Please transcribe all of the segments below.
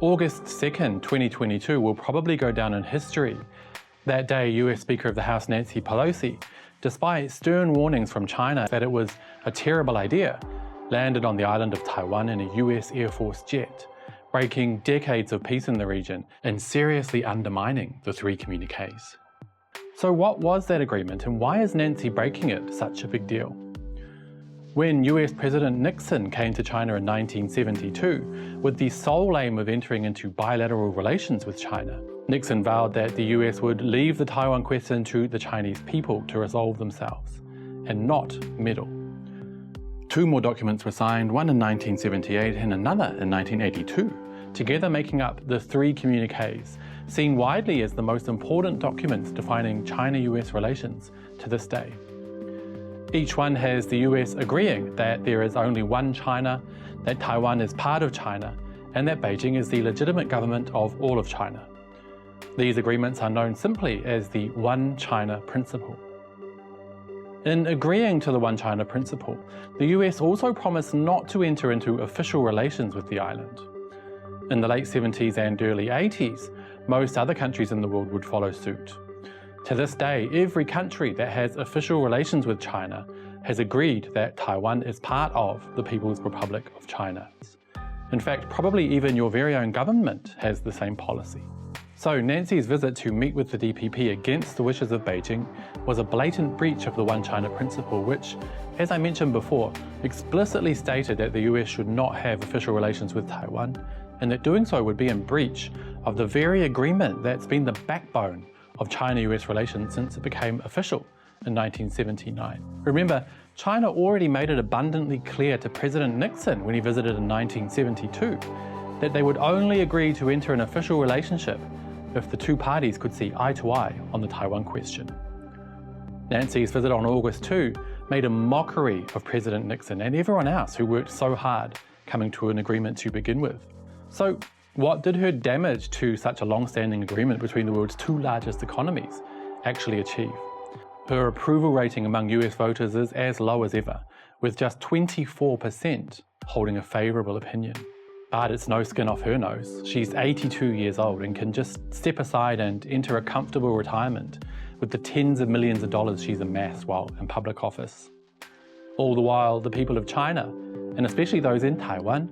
August 2nd, 2022 will probably go down in history. That day, US Speaker of the House Nancy Pelosi, despite stern warnings from China that it was a terrible idea, landed on the island of Taiwan in a US Air Force jet, breaking decades of peace in the region and seriously undermining the three communiques. So what was that agreement and why is Nancy breaking it such a big deal? When US President Nixon came to China in 1972 with the sole aim of entering into bilateral relations with China, Nixon vowed that the US would leave the Taiwan question to the Chinese people to resolve themselves, and not meddle. Two more documents were signed, one in 1978 and another in 1982, together making up the three communiques, seen widely as the most important documents defining China-US relations to this day. Each one has the US agreeing that there is only one China, that Taiwan is part of China, and that Beijing is the legitimate government of all of China. These agreements are known simply as the One China Principle. In agreeing to the One China Principle, the US also promised not to enter into official relations with the island. In the late 70s and early 80s, most other countries in the world would follow suit. To this day, every country that has official relations with China has agreed that Taiwan is part of the People's Republic of China. In fact, probably even your very own government has the same policy. So Nancy's visit to meet with the DPP against the wishes of Beijing was a blatant breach of the One China Principle, which, as I mentioned before, explicitly stated that the US should not have official relations with Taiwan, and that doing so would be in breach of the very agreement that's been the backbone of China-US relations since it became official in 1979. Remember, China already made it abundantly clear to President Nixon when he visited in 1972 that they would only agree to enter an official relationship if the two parties could see eye to eye on the Taiwan question. Nancy's visit on August 2 made a mockery of President Nixon and everyone else who worked so hard coming to an agreement to begin with. So, what did her damage to such a long-standing agreement between the world's two largest economies actually achieve? Her approval rating among US voters is as low as ever, with just 24% holding a favourable opinion. But it's no skin off her nose. She's 82 years old and can just step aside and enter a comfortable retirement with the tens of millions of dollars she's amassed while in public office. All the while, the people of China, and especially those in Taiwan,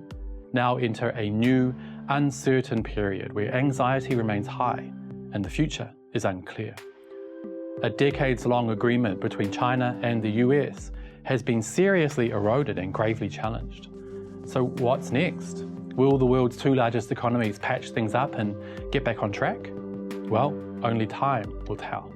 now enter a new, uncertain period where anxiety remains high and the future is unclear. A decades-long agreement between China and the US has been seriously eroded and gravely challenged. So what's next? Will the world's two largest economies patch things up and get back on track? Well, only time will tell.